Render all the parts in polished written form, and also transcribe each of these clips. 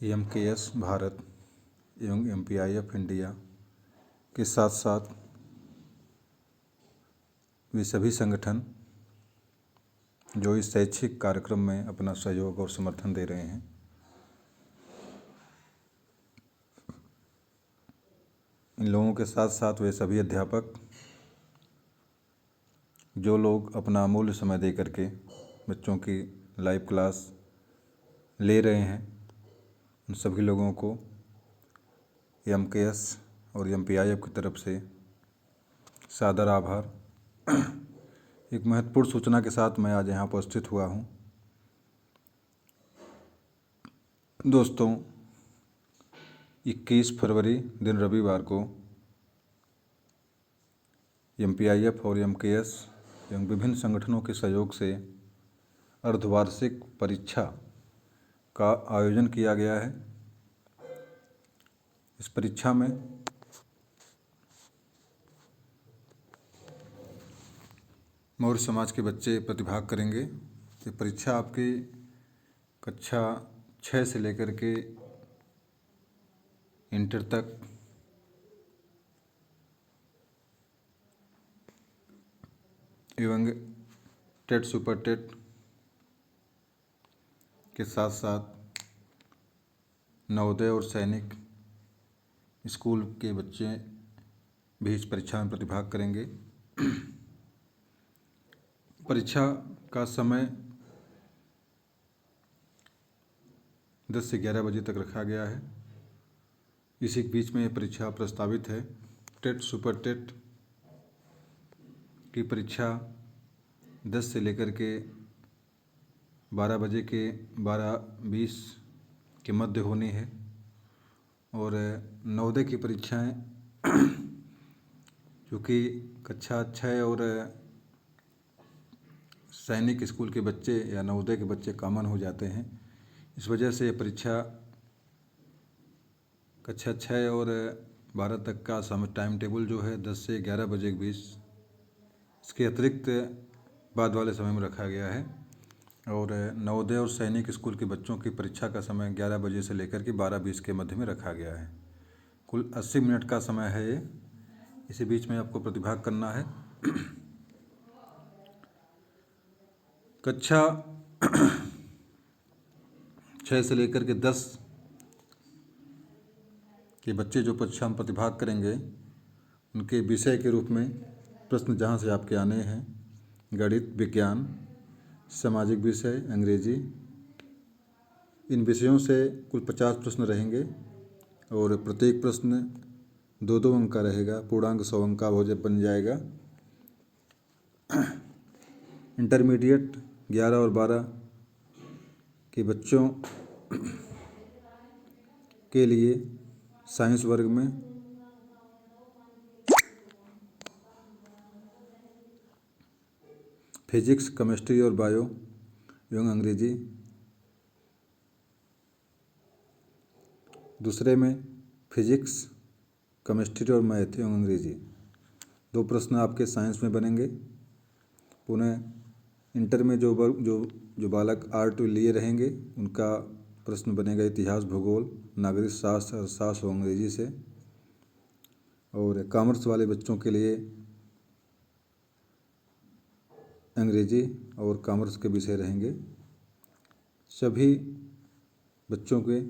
MKS Bharat एवं एमपीआईएफ India के साथ साथ वे सभी संगठन जो इस शैक्षिक कार्यक्रम में अपना सहयोग और समर्थन दे रहे हैं, इन लोगों के साथ साथ वे सभी अध्यापक जो लोग अपना अमूल्य समय दे करके बच्चों की लाइव क्लास ले रहे हैं, उन सभी लोगों को एमकेएस और एमपीआईएफ की तरफ से सादर आभार। एक महत्वपूर्ण सूचना के साथ मैं आज यहाँ उपस्थित हुआ हूँ। दोस्तों, 21 फरवरी दिन रविवार को एमपीआईएफ और एमकेएस एवं विभिन्न संगठनों के सहयोग से अर्धवार्षिक परीक्षा का आयोजन किया गया है। इस परीक्षा में मौर्य समाज के बच्चे प्रतिभाग करेंगे। ये परीक्षा आपकी कक्षा 6 से लेकर के इंटर तक एवं टेट सुपर टेट के साथ साथ नवोदय और सैनिक स्कूल के बच्चे भी इस परीक्षा में प्रतिभाग करेंगे। परीक्षा का समय 10 से 11 बजे तक रखा गया है। इसी के बीच में ये परीक्षा प्रस्तावित है। टेट सुपर टेट की परीक्षा 10 से लेकर के 12 बजे के 12:20 के मध्य होनी है और नवोदय की परीक्षाएं क्योंकि कक्षा 6 और सैनिक स्कूल के बच्चे या नवोदय के बच्चे कॉमन हो जाते हैं, इस वजह से ये परीक्षा कक्षा 6 और 12 तक का समय टाइम टेबल जो है 10 से 11 बजे के बीच, इसके अतिरिक्त बाद वाले समय में रखा गया है। और नवोदय और सैनिक स्कूल के बच्चों की परीक्षा का समय 11 बजे से लेकर के 12:20 के मध्य में रखा गया है। कुल 80 मिनट का समय है ये। इसी बीच में आपको प्रतिभाग करना है। कक्षा 6 से लेकर के 10 के बच्चे जो परीक्षा में प्रतिभाग करेंगे, उनके विषय के रूप में प्रश्न जहाँ से आपके आने हैं: गणित, विज्ञान, सामाजिक विषय, अंग्रेजी। इन विषयों से कुल 50 प्रश्न रहेंगे और प्रत्येक प्रश्न 2-2 अंक का रहेगा। पूर्णांक 100 अंक का बन जाएगा। इंटरमीडिएट 11 और 12 के बच्चों के लिए साइंस वर्ग में फिजिक्स, केमिस्ट्री और बायो एवं अंग्रेजी। दूसरे में फिजिक्स, केमिस्ट्री और मैथ एवं अंग्रेजी। 2 प्रश्न आपके साइंस में बनेंगे। पुनः इंटर में जो बालक आर्ट लिए रहेंगे, उनका प्रश्न बनेगा इतिहास, भूगोल, नागरिक शास्त्र, अर्थशास्त्र और अंग्रेजी से। और कॉमर्स वाले बच्चों के लिए अंग्रेजी और कॉमर्स के विषय रहेंगे। सभी बच्चों के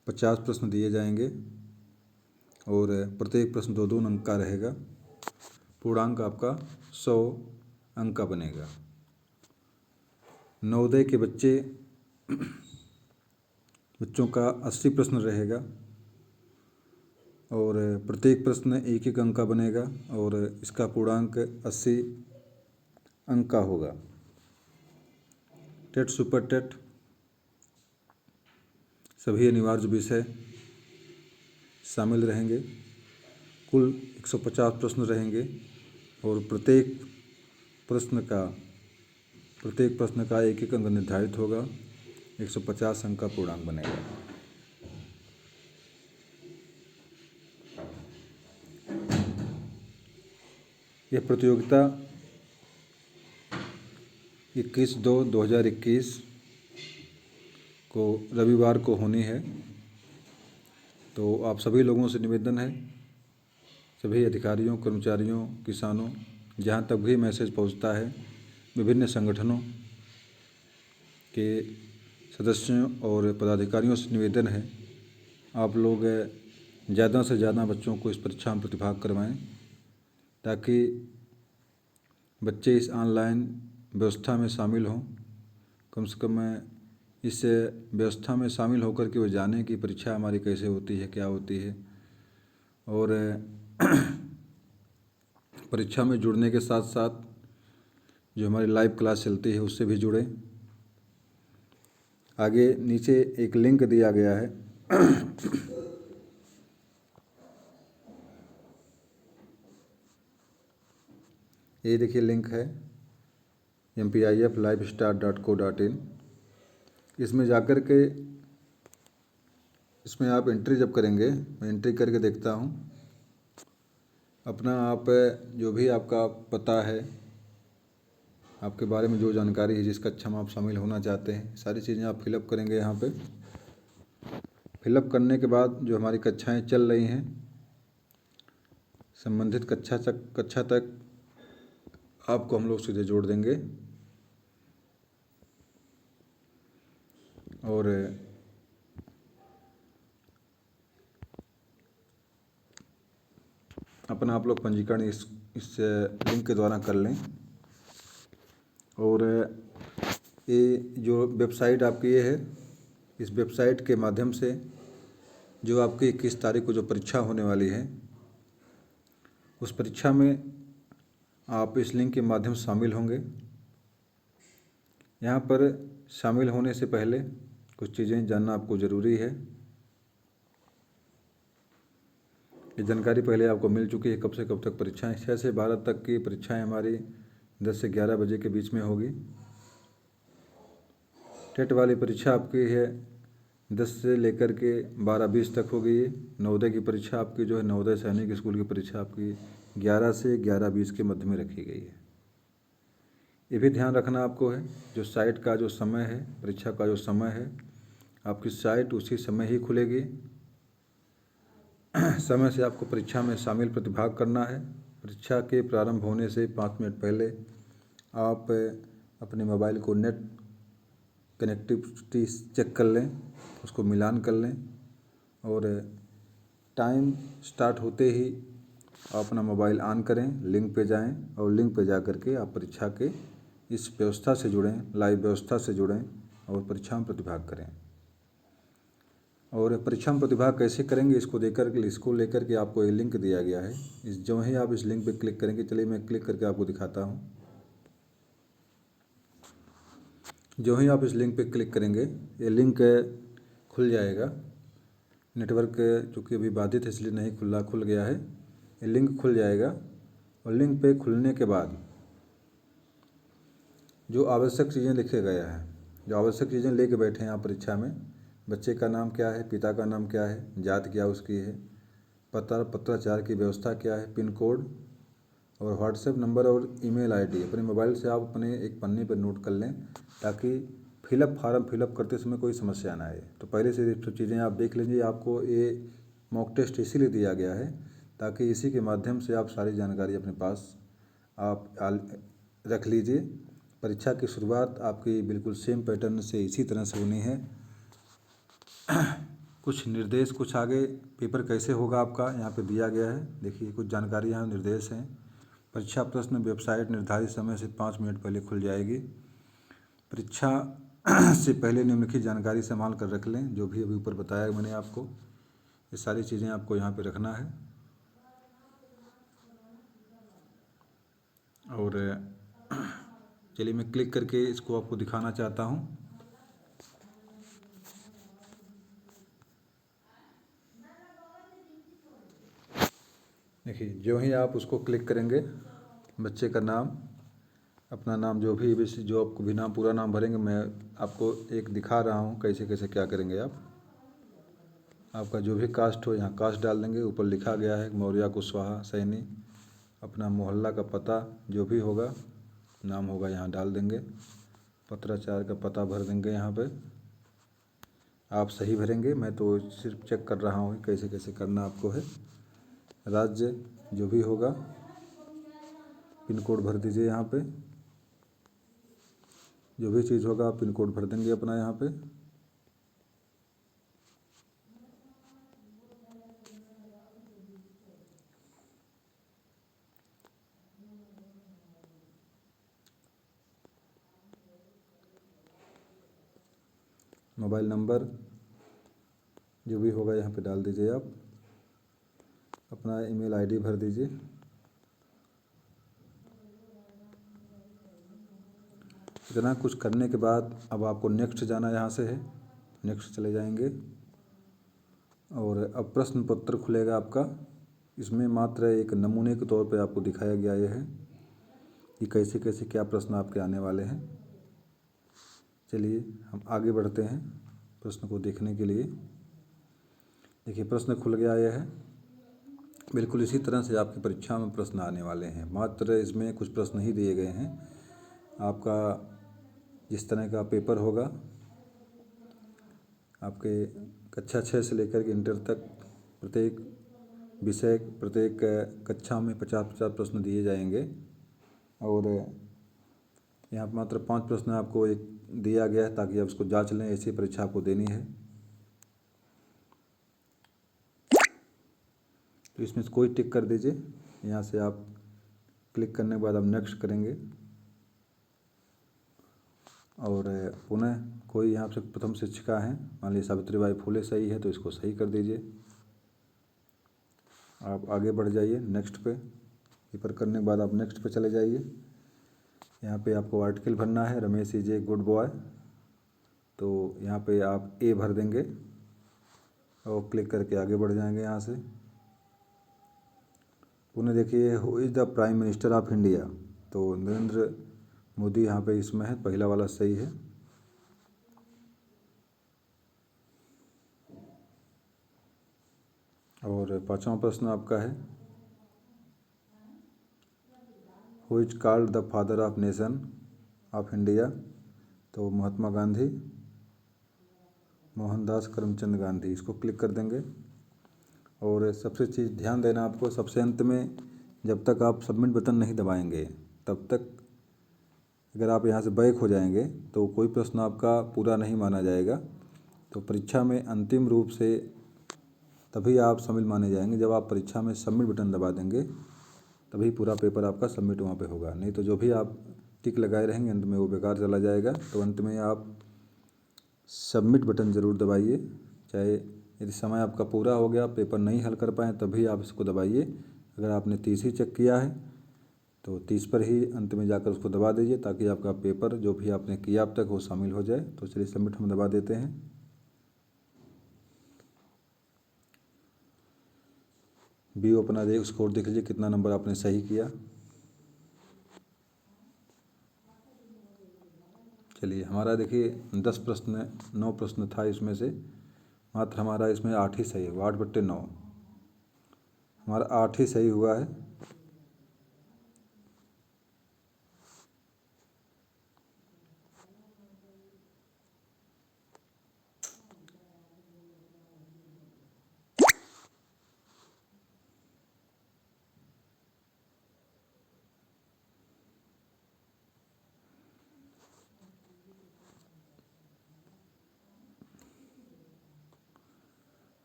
50 प्रश्न दिए जाएंगे और प्रत्येक प्रश्न 2-2 अंक का रहेगा। पूर्णांक आपका 100 अंक का बनेगा। नवोदय के बच्चों का 80 प्रश्न रहेगा और प्रत्येक प्रश्न 1-1 अंक का बनेगा और इसका पूर्णांक 80 अंक का होगा। टेट सुपर टेट सभी अनिवार्य विषय शामिल रहेंगे। कुल 150 प्रश्न रहेंगे और प्रत्येक प्रश्न का 1-1 अंक निर्धारित होगा। 150 अंक का पूर्णांक बनेगा। यह प्रतियोगिता 21/2/2021 को रविवार को होनी है। तो आप सभी लोगों से निवेदन है, सभी अधिकारियों, कर्मचारियों, किसानों, जहाँ तक भी मैसेज पहुँचता है, विभिन्न संगठनों के सदस्यों और पदाधिकारियों से निवेदन है, आप लोग ज़्यादा से ज़्यादा बच्चों को इस परीक्षा में प्रतिभाग करवाएं, ताकि बच्चे इस ऑनलाइन व्यवस्था में शामिल हों। कम से कम इस व्यवस्था में शामिल होकर के वो जानें कि परीक्षा हमारी कैसे होती है, क्या होती है, और परीक्षा में जुड़ने के साथ साथ जो हमारी लाइव क्लास चलती है उससे भी जुड़ें। आगे नीचे एक लिंक दिया गया है ये देखिए लिंक है mpiflivestart.co.in। इसमें जाकर के इसमें आप एंट्री जब करेंगे, मैं एंट्री करके देखता हूँ अपना, आप जो भी आपका पता है, आपके बारे में जो जानकारी है, जिस कक्षा में आप शामिल होना चाहते हैं, सारी चीज़ें आप फिलअप करेंगे। यहाँ पे फिलअप करने के बाद जो हमारी कक्षाएं चल रही हैं, संबंधित कक्षा तक आपको हम लोग सीधे जोड़ देंगे और अपना आप लोग पंजीकरण इस लिंक के द्वारा कर लें। और ये जो वेबसाइट आपकी ये है, इस वेबसाइट के माध्यम से जो आपकी 21 तारीख को जो परीक्षा होने वाली है, उस परीक्षा में आप इस लिंक के माध्यम से शामिल होंगे। यहाँ पर शामिल होने से पहले कुछ चीज़ें जानना आपको ज़रूरी है। ये जानकारी पहले आपको मिल चुकी है, कब से कब तक परीक्षाएं। 6 से 12 तक की परीक्षाएं हमारी 10 से 11 बजे के बीच में होगी। टेट वाली परीक्षा आपकी है 10 से लेकर के 12:20 तक होगी। नवोदय की परीक्षा आपकी जो है, नवोदय सैनिक स्कूल की परीक्षा आपकी 11 से 11:20 के मध्य में रखी गई है। ये भी ध्यान रखना आपको है, जो साइट का जो समय है, परीक्षा का जो समय है, आपकी साइट उसी समय ही खुलेगी। समय से आपको परीक्षा में शामिल प्रतिभाग करना है। परीक्षा के प्रारंभ होने से 5 मिनट पहले आप अपने मोबाइल को नेट कनेक्टिविटी चेक कर लें, उसको मिलान कर लें, और टाइम स्टार्ट होते ही आप अपना मोबाइल ऑन करें, लिंक पे जाएं और लिंक पे जा कर के आप परीक्षा के इस व्यवस्था से जुड़ें, लाइव व्यवस्था से जुड़ें और परीक्षा में प्रतिभाग करें। और परीक्षा में प्रतिभाग कैसे करेंगे, इसको लेकर के आपको ये लिंक दिया गया है। जो ही आप इस लिंक पे क्लिक करेंगे, चलिए मैं क्लिक करके आपको दिखाता हूँ। जो ही आप इस लिंक पे क्लिक करेंगे, ये लिंक खुल जाएगा। नेटवर्क चूँकि अभी बाधित है इसलिए नहीं खुल गया है। ये लिंक खुल जाएगा और लिंक पे खुलने के बाद जो आवश्यक चीज़ें लिखे गया है, जो आवश्यक चीज़ें लेके बैठे हैं आप परीक्षा में, बच्चे का नाम क्या है, पिता का नाम क्या है, जात क्या उसकी है, पत्राचार की व्यवस्था क्या है, पिन कोड और व्हाट्सएप नंबर और ईमेल आईडी अपने मोबाइल से आप अपने एक पन्ने पर नोट कर लें, ताकि फॉर्म फिलअप करते समय कोई समस्या ना आए। तो पहले से सब चीज़ें आप देख लीजिए। आपको ये मॉक टेस्ट इसीलिए दिया गया है ताकि इसी के माध्यम से आप सारी जानकारी अपने पास आप रख लीजिए। परीक्षा की शुरुआत आपकी बिल्कुल सेम पैटर्न से इसी तरह से होनी है। कुछ निर्देश, कुछ आगे पेपर कैसे होगा आपका यहाँ पे दिया गया है। देखिए कुछ जानकारी यहाँ निर्देश हैं। परीक्षा प्रश्न वेबसाइट निर्धारित समय से 5 मिनट पहले खुल जाएगी। परीक्षा से पहले निम्नलिखित जानकारी संभाल कर रख लें। जो भी अभी ऊपर बताया मैंने आपको, ये सारी चीज़ें आपको यहाँ पे रखना है। और चलिए मैं क्लिक करके इसको आपको दिखाना चाहता हूँ। देखिए जो ही आप उसको क्लिक करेंगे, बच्चे का नाम, अपना नाम, जो आपको भी नाम, पूरा नाम भरेंगे। मैं आपको एक दिखा रहा हूँ कैसे कैसे क्या करेंगे आप। आपका जो भी कास्ट हो यहाँ कास्ट डाल देंगे। ऊपर लिखा गया है मौर्य कुशवाहा सैनी। अपना मोहल्ला का पता जो भी होगा, नाम होगा, यहाँ डाल देंगे। पत्राचार का पता भर देंगे यहाँ पे। आप सही भरेंगे। मैं तो सिर्फ चेक कर रहा हूँ कैसे कैसे करना आपको है। राज्य जो भी होगा, पिन कोड भर दीजिए यहाँ पे। जो भी चीज़ होगा आप पिन कोड भर देंगे अपना यहाँ पे। मोबाइल नंबर जो भी होगा यहाँ पे डाल दीजिए आप। अपना ईमेल आईडी भर दीजिए। इतना कुछ करने के बाद अब आपको नेक्स्ट जाना यहाँ से है। नेक्स्ट चले जाएंगे और अब प्रश्न पत्र खुलेगा आपका। इसमें मात्र एक नमूने के तौर पे आपको दिखाया गया ये है कि कैसे कैसे क्या प्रश्न आपके आने वाले हैं। चलिए हम आगे बढ़ते हैं प्रश्न को देखने के लिए। देखिए प्रश्न खुल गया यह है। बिल्कुल इसी तरह से आपकी परीक्षा में प्रश्न आने वाले हैं। मात्र इसमें कुछ प्रश्न ही दिए गए हैं। आपका जिस तरह का पेपर होगा, आपके कक्षा 6 से लेकर के इंटर तक प्रत्येक विषय प्रत्येक कक्षा में 50-50 प्रश्न दिए जाएंगे और यहाँ पर मात्र 5 प्रश्न आपको एक दिया गया है ताकि आप उसको जांच लें। ऐसी परीक्षा आपको देनी है। तो इसमें से कोई टिक कर दीजिए। यहाँ से आप क्लिक करने के बाद आप नेक्स्ट करेंगे और पुनः कोई यहाँ से प्रथम शिक्षिका हैं, मान लीजिए सावित्रीबाई फुले सही है तो इसको सही कर दीजिए। आप आगे बढ़ जाइए नेक्स्ट पे। पेपर करने के बाद आप नेक्स्ट पे चले जाइए। यहाँ पे आपको आर्टिकल भरना है, Ramesh is a good boy. तो यहाँ पे आप ए भर देंगे और क्लिक करके आगे बढ़ जाएंगे यहाँ से। पुनः देखिए who is the prime minister of India, तो नरेंद्र मोदी यहाँ पे इसमें है, पहला वाला सही है। और 5वां प्रश्न आपका है, who is called the father of nation of India, तो महात्मा गांधी, मोहनदास करमचंद गांधी। इसको क्लिक कर देंगे और सबसे चीज़ ध्यान देना आपको, सबसे अंत में जब तक आप सबमिट बटन नहीं दबाएंगे तब तक अगर आप यहाँ से बैक हो जाएंगे तो कोई प्रश्न आपका पूरा नहीं माना जाएगा। तो परीक्षा में अंतिम रूप से तभी आप शामिल माने जाएंगे जब आप परीक्षा में सबमिट बटन दबा देंगे, तभी पूरा पेपर आपका सबमिट वहाँ पे होगा। नहीं तो जो भी आप टिक लगाए रहेंगे अंत में वो बेकार चला जाएगा। तो अंत में आप सबमिट बटन ज़रूर दबाइए। चाहे यदि समय आपका पूरा हो गया, पेपर नहीं हल कर पाएँ, तभी आप इसको दबाइए। अगर आपने 30 ही चेक किया है तो 30 पर ही अंत में जाकर उसको दबा दीजिए ताकि आपका पेपर जो भी आपने किया अब तक वो शामिल हो जाए। तो चलिए सबमिट हम दबा देते हैं। भी अपना स्कोर देख लीजिए कितना नंबर आपने सही किया। चलिए हमारा देखिए 10 प्रश्न 9 प्रश्न था, इसमें से मात्र हमारा इसमें 8 ही सही हुआ। 8/9 हमारा 8 ही सही हुआ है।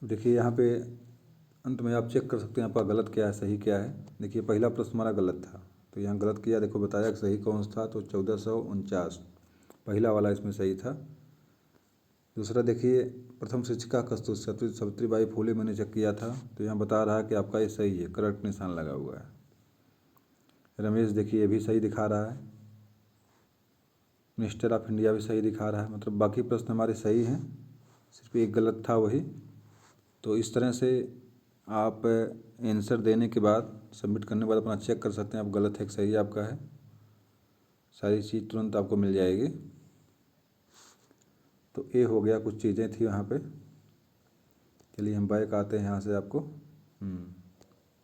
देखिए यहाँ पे अंत में आप चेक कर सकते हैं आपका गलत क्या है सही क्या है। देखिए पहला प्रश्न हमारा गलत था तो यहाँ गलत किया, देखो बताया कि सही कौन सा था, तो 1449 पहला वाला इसमें सही था। दूसरा देखिए प्रथम शिक्षिका कस्तूरी सावित्रीबाई फुले मैंने चेक किया था तो यहाँ बता रहा है कि आपका ये सही है, करेक्ट निशान लगा हुआ है। रमेश देखिए ये भी सही दिखा रहा है। मिनिस्टर ऑफ इंडिया भी सही दिखा रहा है। मतलब बाकी प्रश्न हमारे सही हैं, सिर्फ एक गलत था वही। तो इस तरह से आप आंसर देने के बाद सबमिट करने के बाद अपना चेक कर सकते हैं आप गलत है कि सही आपका है। सारी चीज़ तुरंत आपको मिल जाएगी। तो ये हो गया, कुछ चीज़ें थी वहाँ पे। चलिए हम बैक आते हैं यहाँ से। आपको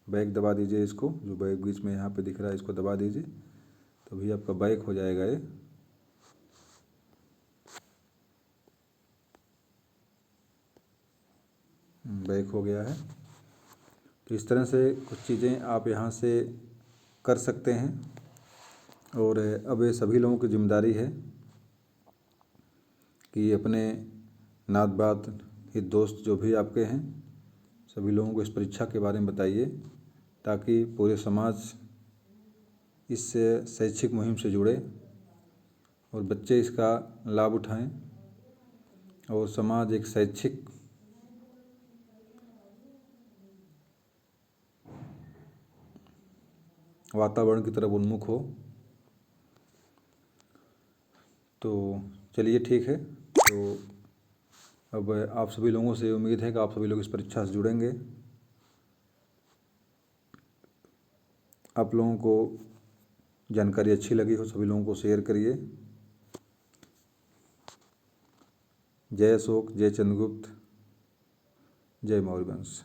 बैक दबा दीजिए, इसको जो बैक बीच में यहाँ पे दिख रहा है इसको दबा दीजिए, तो भी आपका बैक हो जाएगा ये। बैक हो गया है। तो इस तरह से कुछ चीज़ें आप यहाँ से कर सकते हैं। और अब ये सभी लोगों की जिम्मेदारी है कि अपने नात बात हित दोस्त जो भी आपके हैं सभी लोगों को इस परीक्षा के बारे में बताइए, ताकि पूरे समाज इस शैक्षिक मुहिम से जुड़े और बच्चे इसका लाभ उठाएं और समाज एक शैक्षिक वातावरण की तरफ उन्मुख हो। तो चलिए ठीक है। तो अब आप सभी लोगों से उम्मीद है कि आप सभी लोग इस परीक्षा से जुड़ेंगे। आप लोगों को जानकारी अच्छी लगी हो सभी लोगों को शेयर करिए। जय अशोक, जय चंद्रगुप्त, जय मौर्यवंश।